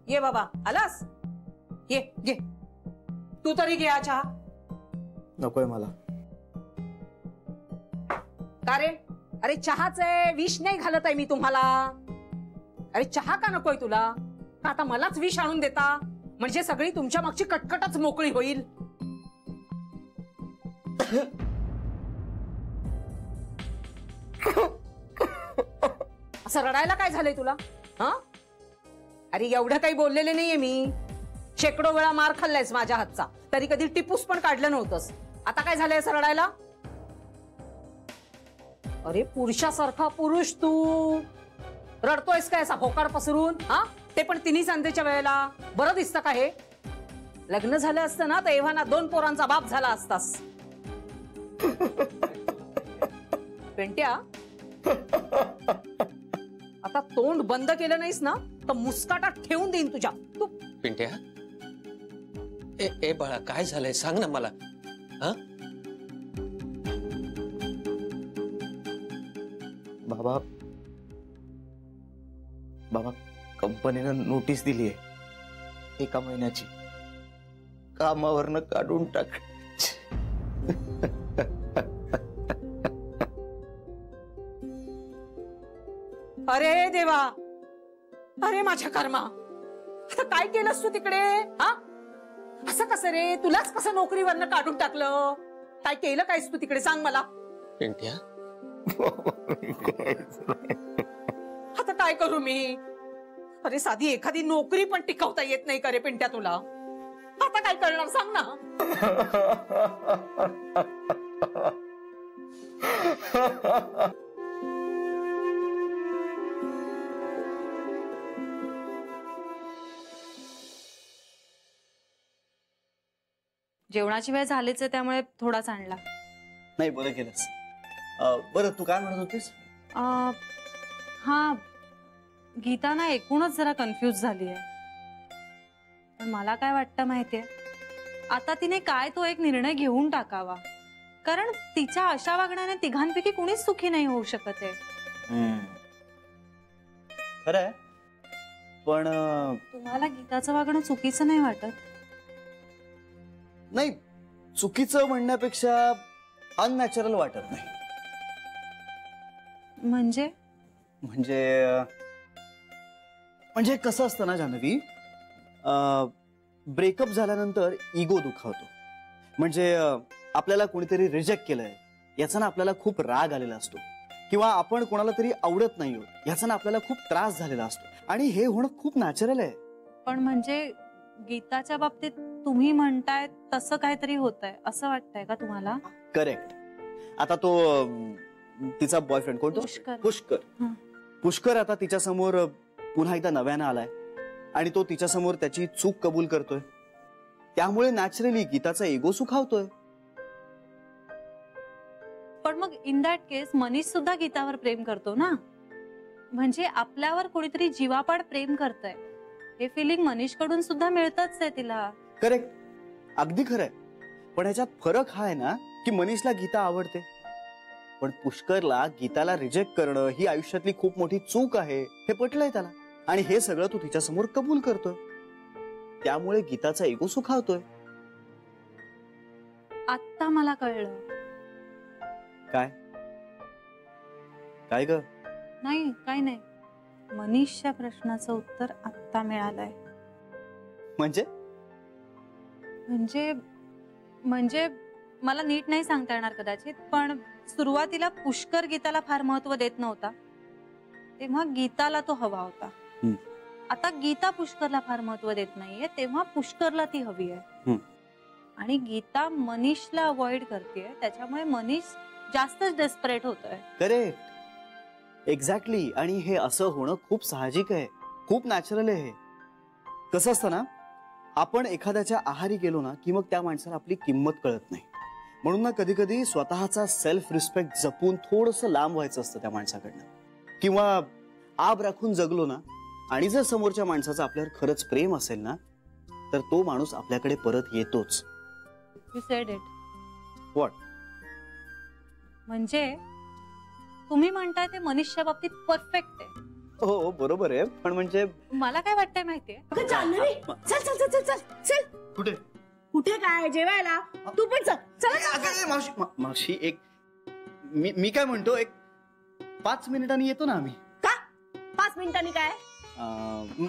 ये बाबा, आलास? ये घे, तू तरी घे हा चहा. नकोय मला. का रे? अरे चहाच आहे, विष नाही घालत आहे मी तुम्हाला. अरे चहा का नकोय तुला? का आता मलाच विष आणून देता? म्हणजे सगळी तुमच्या मागची कटकटच मोकळी होईल. असं रडायला काय झालंय तुला? हा, अरे एवढं काही बोललेले नाहीये मी. शेकडो वेळा मार खाल्लायस माझ्या हातचा, तरी कधी टिपूस पण काढलं नव्हतंस. आता काय झालंय असं रडायला? अरे पुरुषासारखा पुरुष तू रडतोयस काय असा भोकाड पसरून? हा, ते पण तिन्ही सांजेच्या वेळेला. बरं दिसतं का हे? लग्न झालं असतं ना तर एव्हाना 2 पोरांचा बाप झाला असतास. पेंट्या, आता तोंड बंद केलं नाहीस ना तर मुस्काटात ठेवून देईन तुझ्या. तू पिंट्या, ए बाळा, काय झालंय सांग ना मला. हा, बाबा बाबा कंपनीनं नोटीस दिली आहे 1 महिन्याची. कामावरनं काढून टाक. अरे देवा, अरे माझ्या कर्मा, आता काय केलंस तू तिकडे? हा, असं कसं रे? तुलाच कसं नोकरीवरनं काढून टाकलं? काय केलं कायस तू तिकडे सांग मला. पिंट्या, आता काय करू मी? अरे साधी एखादी नोकरी पण टिकवता येत नाही का रे पिंट्या तुला? आता काय करणार सांग ना. जेवणाची वेळ झालीच आहे, त्यामुळे थोडाच आणला. नाही, बरं केलंस. बरं, तू काय म्हणत होतीस? हा, गीता ना एकूणच जरा कन्फ्यूज झाली आहे. पण मला काय वाटतं माहितीये, आता तिने काय तो एक निर्णय घेऊन टाकावा. कारण तिच्या अशा वागण्याने तिघांपैकी कुणीच सुखी नाही होऊ शकत आहे. खरं आहे, पण तुम्हाला गीताचं वागणं चुकीचं नाही वाटत? नाही, चुकीचं म्हणण्यापेक्षा अननॅचरल वाटत नाही. म्हणजे म्हणजे कसं असतं ना जान्हवी, ब्रेकअप झाल्यानंतर इगो दुखावतो. म्हणजे आपल्याला कोणीतरी रिजेक्ट केलंय याचा ना आपल्याला खूप राग आलेला असतो, किंवा आपण कोणाला तरी आवडत नाही याचा ना आपल्याला खूप त्रास झालेला असतो. आणि हे होणं खूप नॅचरल आहे. पण म्हणजे गीताच्या बाबतीत तुम्ही म्हणताय तसं काहीतरी होतंय असं वाटतंय का तुम्हाला? करेक्ट. आता तो तिचा बॉयफ्रेंड कोणतो? पुष्कर आता तिच्या समोर पुन्हा एकदा नव्यानं आलाय आणि तो तिच्या समोर त्याची चूक कबूल करतोय. त्यामुळे नॅचरली गीताचा इगो सुखावतोय. पण मग इन दॅट केस मनीष सुद्धा गीतावर प्रेम करतो ना. म्हणजे आपल्यावर कोणीतरी जीवापाड प्रेम करतंय हे फिलिंग मनीष कडून सुद्धा मिळतच आहे तिला. करेक्ट, अगदी खरंय. पण ह्याच्यात फरक हा आहे ना की मनीषला गीता आवडते, पण पुष्करला गीताला रिजेक्ट करणं ही आयुष्यातली खूप मोठी चूक आहे हे पटलंय त्याला. आणि हे सगळं तू तिच्या समोर कबूल करतोय, त्यामुळे गीताचा इगो सुखावतोय. आता मला कळलं. काय काय ग? नाही, काय नाही. मनीषच्या प्रश्नाचं उत्तर आत्ता मिळालंय. म्हणजे म्हणजे म्हणजे मला नीट नाही सांगता येणार कदाचित, पण सुरुवातीला पुष्कर गीताला फार महत्व देत नव्हता, तेव्हा गीताला तो हवा होता. आता गीता पुष्करला फार महत्व देत नाहीये, तेव्हा पुष्करला ती हवी आहे. आणि गीता मनीषला अवॉइड करतेय, त्याच्यामुळे मनीष जास्तच डेस्परेट होतोय. Correct, exactly. आणि हे असं होणं खूप साहजिक आहे, खूप नॅचरल आहे. कसं असतं ना, आपण एखाद्याच्या आहारी गेलो ना की मग त्या माणसाला आपली किंमत कळत नाही. म्हणून ना कधी कधी स्वतःचा सेल्फ रिस्पेक्ट जपून थोडंसं लांब व्हायचं असतं त्या माणसाकडनं. किंवा आब राखून जगलो ना, आणि जर समोरच्या माणसाचं आपल्यावर खरंच प्रेम असेल ना तर तो माणूस आपल्याकडे परत येतोच. You sed it. व्हॉट? म्हणजे तुम्ही म्हणताय ते मनीषच्या बाबतीत परफेक्ट आहे. हो बरोबर आहे, पण म्हणजे मला काय वाटतंय माहितीये, अगं जान्हवी, चल चल चल चल चल चल. कुठे कुठे काय जेवायला? तू पण चल. चला अगं, मावशी मावशी एक मी काय म्हणतो, एक 5 मिनिटांनी येतो ना आम्ही. का 5 मिनिटांनी काय?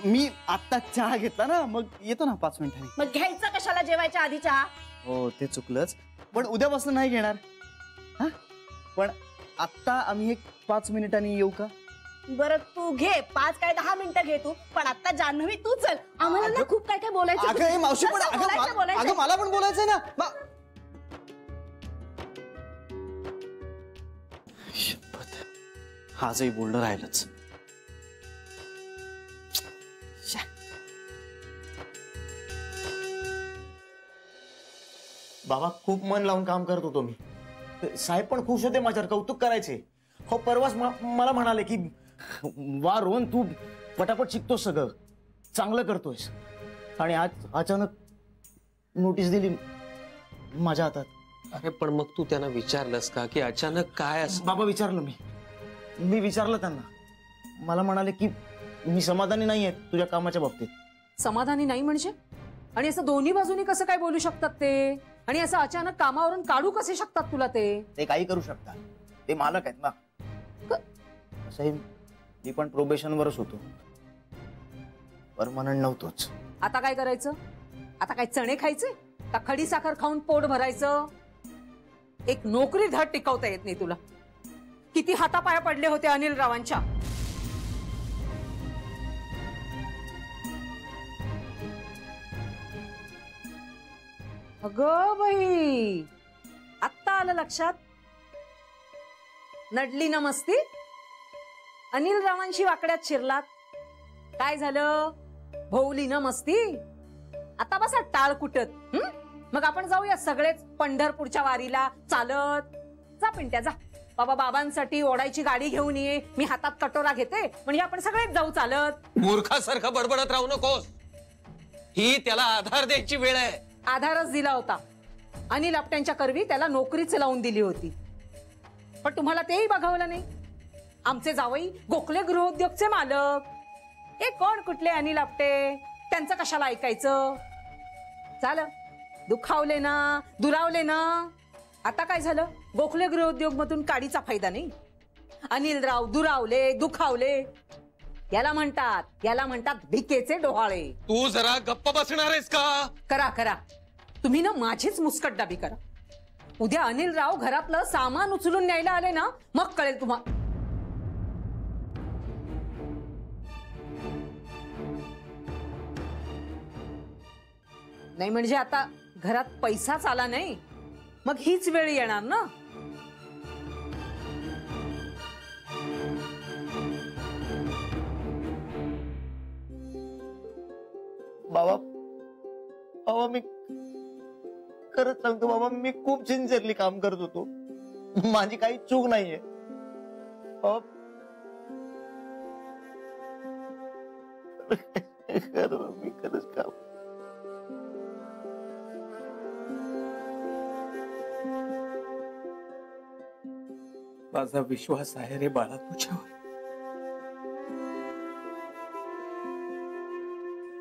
मी आत्ता चहा घेतला ना, मग येतो ना 5 मिनिटांनी. मग घ्यायचं कशाला जेवायच्या आधी चहा? हो ते चुकलंच, पण उद्यापासून नाही घेणार. हा पण आत्ता आम्ही एक 5 मिनिटांनी येऊ का? बरं तू घे, 5 काय 10 मिनिटं घे तू, पण आता जान्हवी तू चल, आम्हाला ना खूप काय काय बोलायचं. अगं हे मावशी पण चल, चल, बोलायचं. अगं मला पण बोलायचंय ना. आजही बोलणं राहिलंच. बाबा खूप मन लावून काम करत होतो मी. साहेब पण खुश होते, माझ्यावर कौतुक करायचे. हो परवाच मला म्हणाले की वा रोहन, तू पटापट शिकतोस, सगळं चांगलं करतोयस. आणि आज अचानक नोटीस दिली माझ्या हातात. अरे पण मग तू त्यांना विचारलंस का की अचानक काय असं? बाबा विचारलं मी विचारलं त्यांना. मला म्हणाले की मी समाधानी नाहीये तुझ्या कामाच्या बाबतीत. समाधानी नाही म्हणजे? आणि असं दोन्ही बाजूनी कसं काय बोलू शकतात ते? आणि असं अचानक कामावरून काढू कसे शकतात तुला ते? ते काही करू शकतात, ते मालक आहेत ना. असंही मी पण प्रोबेशनवरच होतो, परमनंट नव्हतोच. आता काय करायचं? आता काय चणे खायचे का खडी साखर खाऊन पोट भरायचं? एक नोकरी धड टिकवता येत नाही तुला. किती हातापाया पडले होते अनिल रावांच्या. अगं बाई, आत्ता आलं लक्षात. नडली ना मस्ती. अनिल रावांशी वाकड्यात शिरलात. काय झालं? भोवली ना मस्ती. आता बसा टाळ कुटत. मग आपण जाऊया सगळेच पंढरपूरच्या वारीला चालत. जा पिंट्या जा, बाबा बाबांसाठी ओढायची गाडी घेऊन ये. मी हातात कटोरा घेते, म्हणजे आपण सगळेच जाऊ चालत. मूर्खासारखं बडबडत राहू नकोस. ही त्याला आधार द्यायची वेळ आहे. आधारच दिला होता. अनिल आपट्यांच्या करवी त्याला नोकरीच लावून दिली होती, पण तुम्हाला तेही बघावलं नाही. आमचे जावई गोखले गृहोद्योगचे मालक. हे कोण कुठले अनिल आपटे? त्यांचं कशाला ऐकायचं? झालं, दुखावले ना, दुरावले ना. आता काय झालं? गोखले गृहोद्योग मधून काडीचा फायदा नाही. अनिल राव दुरावले, दुखावले. याला म्हणतात भिकेचे डोहाळे. तू जरा गप्प बसणार आहेस का? करा करा, तुम्ही ना माझीच मुस्कटदाबी करा. उद्या अनिल राव घरातलं सामान उचलून न्यायला आले ना, मग कळेल तुम्हाला. नाही म्हणजे आता घरात पैसाच आला नाही, मग हीच वेळ येणार ना. बाबा मी खरंच सांगतो बाबा, मी खूप सिन्सिअरली काम करत होतो. माझी काही चूक नाहीये. मी खरंच काम. माझा विश्वास आहे रे बाळा तुझ्यावर.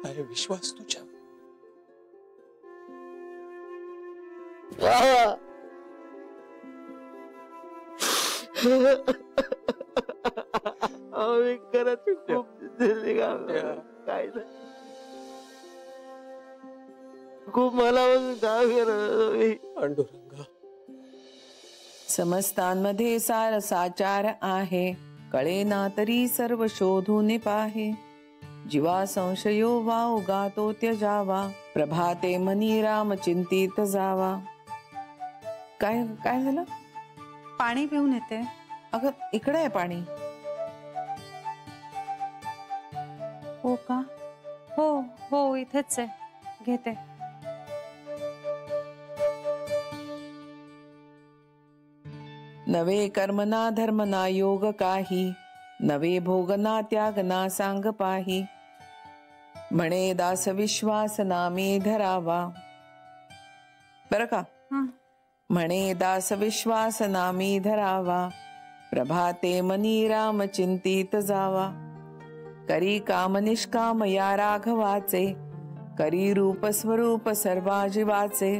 आहे विश्वास तुझ्यावर. खरंच खूप काय खूप मला काम करत. पांडुरंगा, समस्तांमध्ये सार साचार आहे, कळेना तरी सर्व शोधून पाहे. जीवा संशयो वा उगातो त्यजावा, प्रभाते मनी राम चिंतित जावा. काय काय झालं? पाणी पिऊन येते. अगं इकडे आहे पाणी. हो का? हो हो इथेच आहे, घेते. नवे कर्मना धर्मना योग काही, नवे भोगना त्यागना सांग पाही. म्हणे दास विश्वास नामे धरावा. बरं का? म्हणे दास विश्वास नामी धरावा, प्रभाते मनी राम चिंतित जावा. करी काम निष्काम या राघवाचे, करी रूप स्वरूप सर्वा जीवाचे,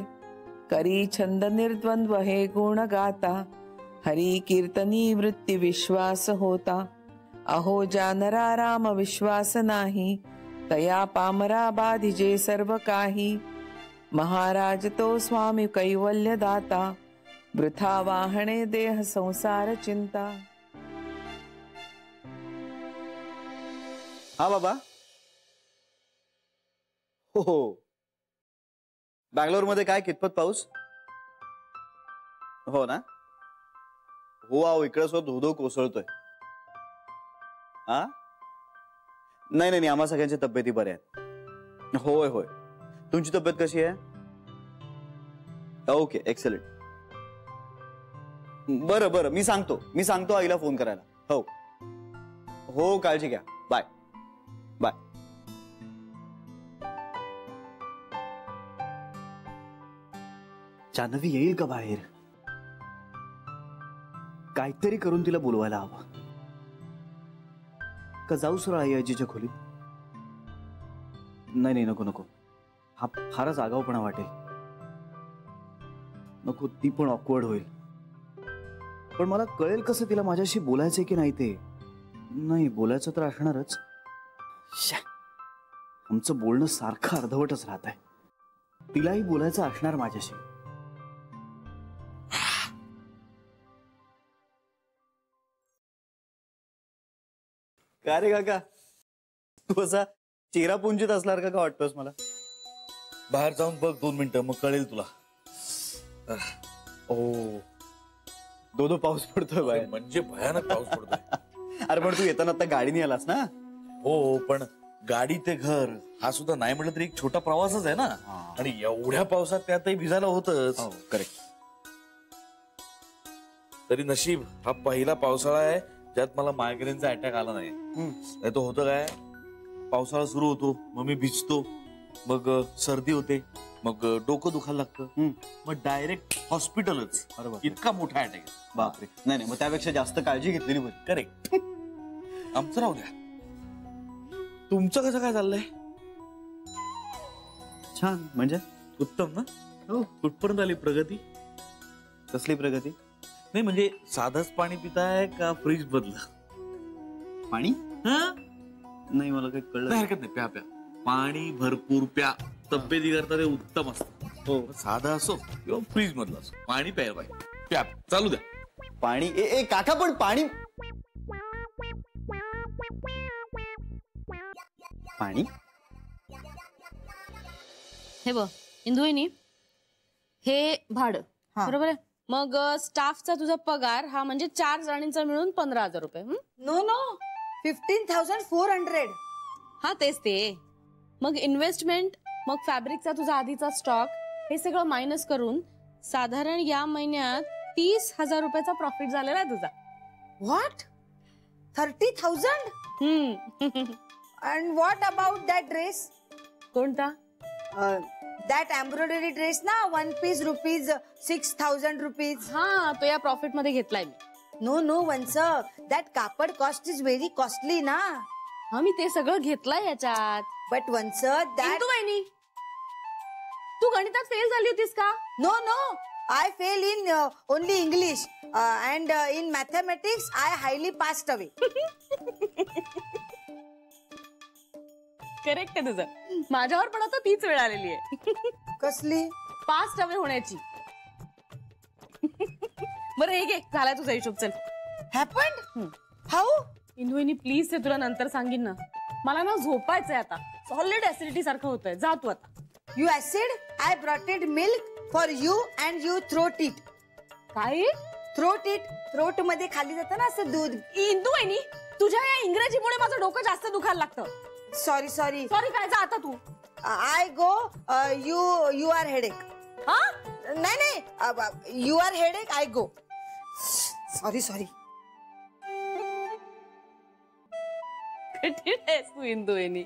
करी छंद निर्द्वंद्व हे गुण गाता, हरी कीर्तनी वृत्ती विश्वास होता, अहो ज्या नरा राम विश्वास नाही, तया पामरा बाधिजे सर्व काही, महाराज तो स्वामी कैवल्य दाता, वृथा वाहणे देह संसार चिंता. हा बाबा. हो, बँगलोर मध्ये काय कितपत पाऊस? हो ना. हो आहो, इकडे सो धोधो कोसळतोय. हा नाही नाही, आम्हा सगळ्यांच्या तब्येती बऱ्या आहेत. होय होय. तुमची तब्येत कशी आहे? Okay, excellent. बरं बरं, मी सांगतो आईला फोन करायला. हो हो, काळजी घ्या. Bye bye. जान्हवी येईल का बाहेर? काहीतरी करून तिला बोलवायला हवं. का जाऊ सरळ आई आजीच्या खोलीत? नाही नाही, नको नको. हा फारच आगाऊपणा वाटेल. नको, ती पण ऑकवर्ड होईल. पण मला कळेल कसं तिला माझ्याशी बोलायचंय की नाही ते? नाही, बोलायचं तर असणारच. आमचं बोलणं सारखं अर्धवटच राहत आहे. तिलाही बोलायचं असणार माझ्याशी. का रे काका, तू असा चेहरा पुंजित असणार का वाटतोस मला? बाहेर जाऊन बघ 2 मिनिटं, मग कळेल तुला. ओ, दो पाऊस पडतोय बाहेर. म्हणजे भयानक पाऊस पडतोय. अरे पण तू येताना आता गाडीने आलास ना? हो, पण गाडी ते घर हा सुद्धा नाही म्हटलं तरी एक छोटा प्रवासच आहे ना. आणि एवढ्या पावसात त्यातही भिजायला होतच. करेक्ट. तरी नशीब हा पहिला पावसाळा आहे ज्यात मला मायग्रेनचा अटॅक आला नाही. नाही तो होतं काय, पावसाळा सुरू होतो, मग मी भिजतो, मग सर्दी होते, मग डोकं दुखायला लागतं, मग डायरेक्ट हॉस्पिटलच. इतका मोठा अटॅक. बापरे. नाही नाही, मग त्यापेक्षा जास्त काळजी घेतलेली बरी. करेक्ट. आमचं राहू द्या, तुमचं कसं काय चाललंय? छान. म्हणजे उत्तम ना. हो. कुठपर्यंत आली प्रगती? कसली प्रगती? नाही म्हणजे साधंच पाणी पिताय का फ्रीज बदल? पाणी? नाही, मला काही कळलं. काही हरकत नाही, प्या प्या. पाणी भरपूर प्या, तब्येती करता ते उत्तम असतं. हो, साधा असो किंवा फ्रीज मधलं असो, पाणी प्यायला पाहिजे. प्या, चालू द्या. पाणी? ए काका, पण पाणी पाणी हे बघ इंदुवहिनी, हे भाडं बरोबर आहे. मग स्टाफचा तुझा पगार हा म्हणजे 4 जणांचा मिळून 15,000 रुपये. No no, 15,400. हा तेच ते. मग इन्व्हेस्टमेंट, मग फॅब्रिकचा तुझा आधीचा स्टॉक, हे सगळं मायनस करून साधारण या महिन्यात 30,000 रुपयाचा प्रॉफिट झालेला आहे तुझा. What? 30,000? And what about that dress? कोणता? That embroidery dress ना, 1 piece rupees 6,000 rupees. हा, तो या प्रॉफिट मध्ये घेतलाय मी. No, Vansa. That kapad cost is very costly ना. हा, मी ते सगळं घेतलंय याच्यात. But Vansa, that... इंदुवहिनी, तू गणितात फेल झाली होतीस का? No, I fail in only English. And in mathematics, I highly passed away. Correct आहे तुझं. माझ्यावर पण आता तीच वेळ आलेली आहे. कसली? पास्ट अवे होण्याची. बरं हे घे, झालाय तुझा हिशोब. चल. Happened? How? इंदुवहिनी प्लीज, ते तुला नंतर सांगीन ना. मला ना झोपायचंय आता. सॉलिड ऍसिडिटी सारखं होतंय. जा तू आता. You acid? I brought it milk for you and you throat it. काय? Throat it. Throat मध्ये खाली जातं ना असं दूध. इंदुवहिनी, तुझ्या या इंग्रजीमुळे माझं डोकं जास्त दुखायला लागतं. Sorry. सॉरी काय, जा आता तू. I go. You are headache. हा? नाही. You are headache. I go. Sorry. कठीण आहेस तू इंदुवहिनी.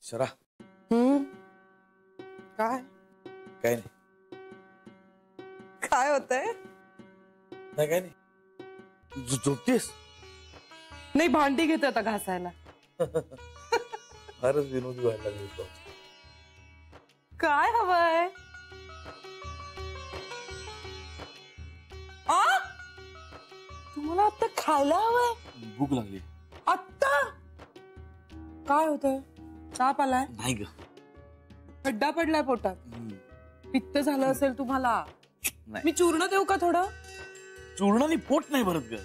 शरा. काय नाही. काय होतंय? नाही काय नाही. झोपतेस? नाही भांडी घेते आता घासायला. फारच विनोदी व्हायला लागली तो. काय हवंय? आ? तुम्हाला आता खायला हवंय? भूक लागली. आत्ता काय होतंय? ताप आलाय? नाही ग. खड्डा पडलाय पोटात? पित्त झालं असेल तुम्हाला. नाही. मी चूर्ण देऊ का थोडं? चूर्णाने पोट नाही भरत ग.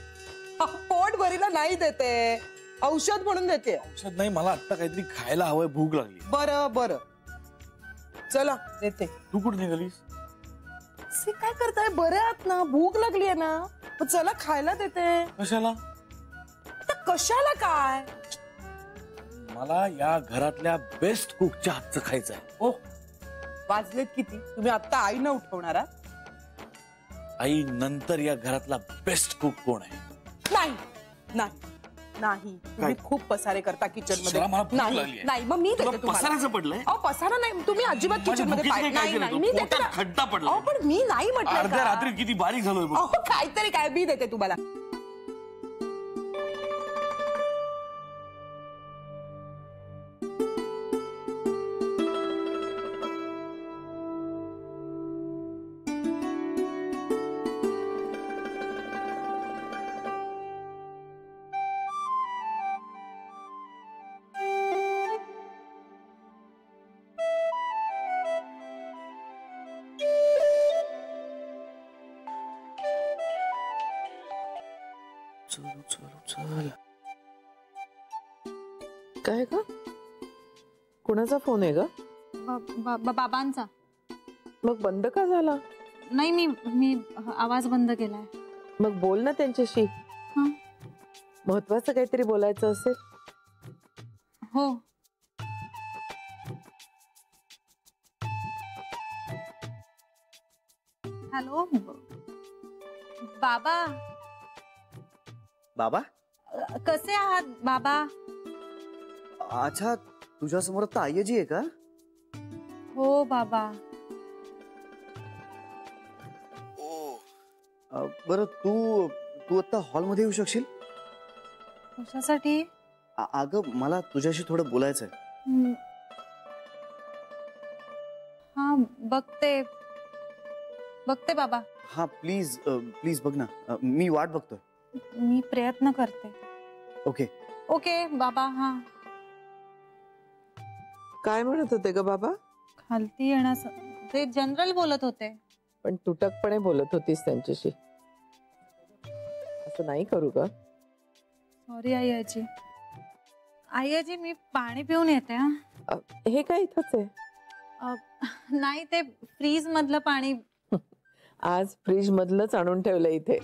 पोट भरीला नाही देते, औषध म्हणून देते. औषध नाही, मला आता काहीतरी खायला हवंय, भूक लागली. बरं बरं चला देते. तू कुठे निघालीस? असे काय करताय? बरे आहात ना? भूक लागली आहे ना? मग चला खायला देते. कशाला? आता कशाला काय? मला या घरातल्या बेस्ट कुकच्या हातचं खायचं आहे. ओ वाजलेत किती? तुम्ही आता आईनं उठवणारा? आई नंतर या घरातला बेस्ट कुक कोण आहे? नाही नाही नाही, तुम्ही खूप पसारे करता किचन मध्ये. मला भूक नाही लागलीये. नाही, मग मी तुला देते तुम्हाला. पसाराचं पडलंय? अहो पसारा नाही, तुम्ही अजिबात माझ्या किचन मध्ये भुकीचं पाय काय नाही केलं नाही, तू? मी देते पोटात ना. खड्डा पडलाय. अहो पण मी नाही म्हटलं अर्ध्या का? रात्री किती बारीक झालोय बघ. अहो काहीतरी काय, मी देते तुम्हाला. चल चल चल. काय ग? कुणाचा फोन आहे ग? बाबांचा. मग बंद का झाला? नाही, मी आवाज बंद केलाय. मग बोल ना त्यांच्याशी. हं. महत्वाचं काहीतरी बोलायचं असेल. हो. हॅलो बाबा. बाबा, कसे आहात बाबा? अच्छा, तुझ्या समोर आता आय्याजी आहे का? हो बाबा. बरं, तू तू आता हॉलमध्ये येऊ शकशील? कशासाठी? अगं, मला तुझ्याशी थोडं बोलायचं आहे. हा, बघते बाबा. हा, प्लीज प्लीज बघ ना, मी वाट बघतोय. मी प्रयत्न करते. ओके ओके बाबा. हा, काय म्हणत होते ग बाबा? खालती येण्यास ते जनरल बोलत होते. पण तुटकपणे बोलत होतीस त्यांच्याशी. असं नाही करू का? सॉरी आय्याजी. आय्याजी, मी पाणी पिऊन येते. हा, हे काय इथंच आहे? नाही, ते फ्रीज मधलं पाणी. आज फ्रीज मधलंच आणून ठेवलं इथे.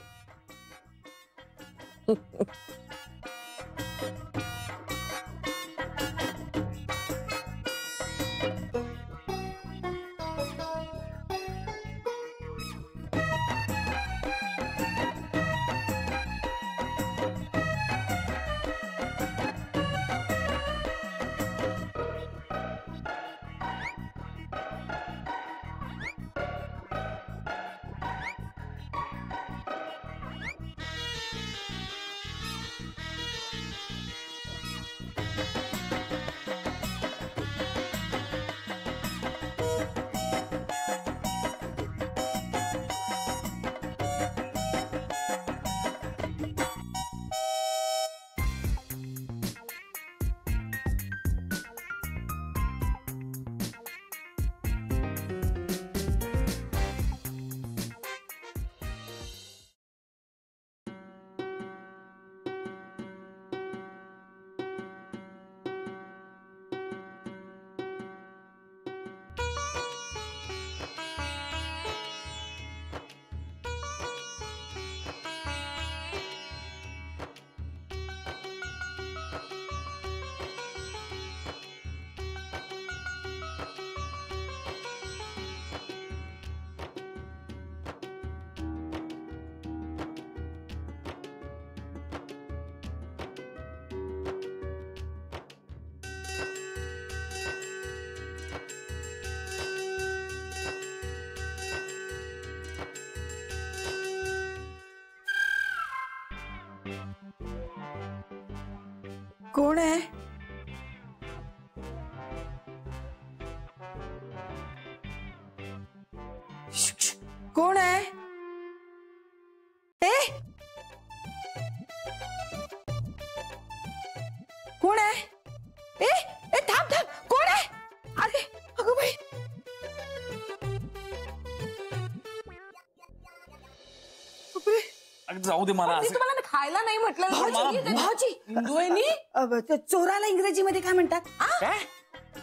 कोण आहे? कोण आहे? कोण आहे? थांब थांब, कोण आहे? अरे अगं बाई, जाऊ दे मला. तुम्हाला खायला नाही म्हटलं. भाऊजी, चोराला इंग्रजीमध्ये काय म्हणतात?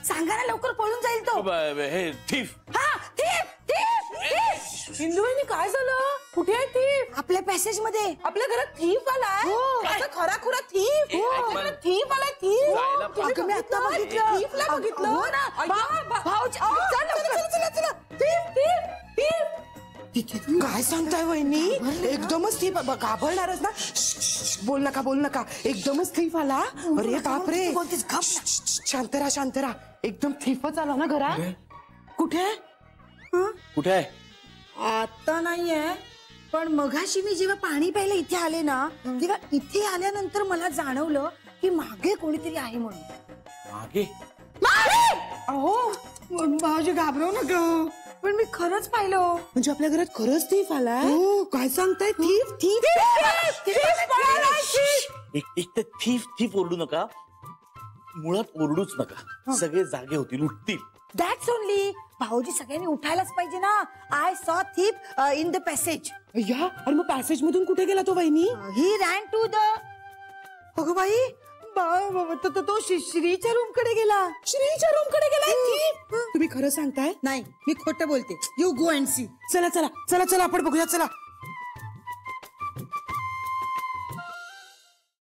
सांगा ना लवकर, पळून जाईल तो. हे थीफ. हा, थीफ, थीफ, थीफ. हिंदुनी काय झालं? कुठे आहे थीफ? आपल्या पॅसेज मध्ये. आपल्या घरात थीफ आलाय? असा खरा खुरा थीफ? थीफ आलाय, थीफ. अगं मी आता बघितलं. थीफला बघितलं. हो ना. भाऊजी, चला चला. Thief, thief, thief. काय सांगताय वहिनी? एकदमच थीफ. घाबरणारच ना. बोल नका. एकदमच थीफ आला. अरे बापरे. शांतरा. एकदम थीफच आला ना घरात. कुठे कुठे आहे? आता नाहीये, पण मघाशी मी जेव्हा पाणी प्यायला इथे आले ना, तेव्हा इथे आल्यानंतर मला जाणवलं की मागे कोणीतरी आहे म्हणून. मागे? अहो भाऊजी, घाबरव नका, पण मी खरंच पाहिलं. म्हणजे आपल्या घरात खरंच थीफ आला? काय सांगताय? थीफ एक तर थीफ ओरडू नका, मुळात ओरडूच नका. सगळे जागे होतील, उठतील. That's only. भाऊजी, सगळ्यांनी उठायलाच पाहिजे ना. I saw thief in the passage. या, अरे मग पॅसेज मधून कुठे गेला तो वहिनी? ही रॅन टू द. अगं बाई, तो श्रीच्या रूम कडे गेला. श्रीच्या रूम कडे गेला? तुम्ही खरं सांगताय? नाही, मी खोटं बोलते. You go and see. चला आपण बघूया. चला.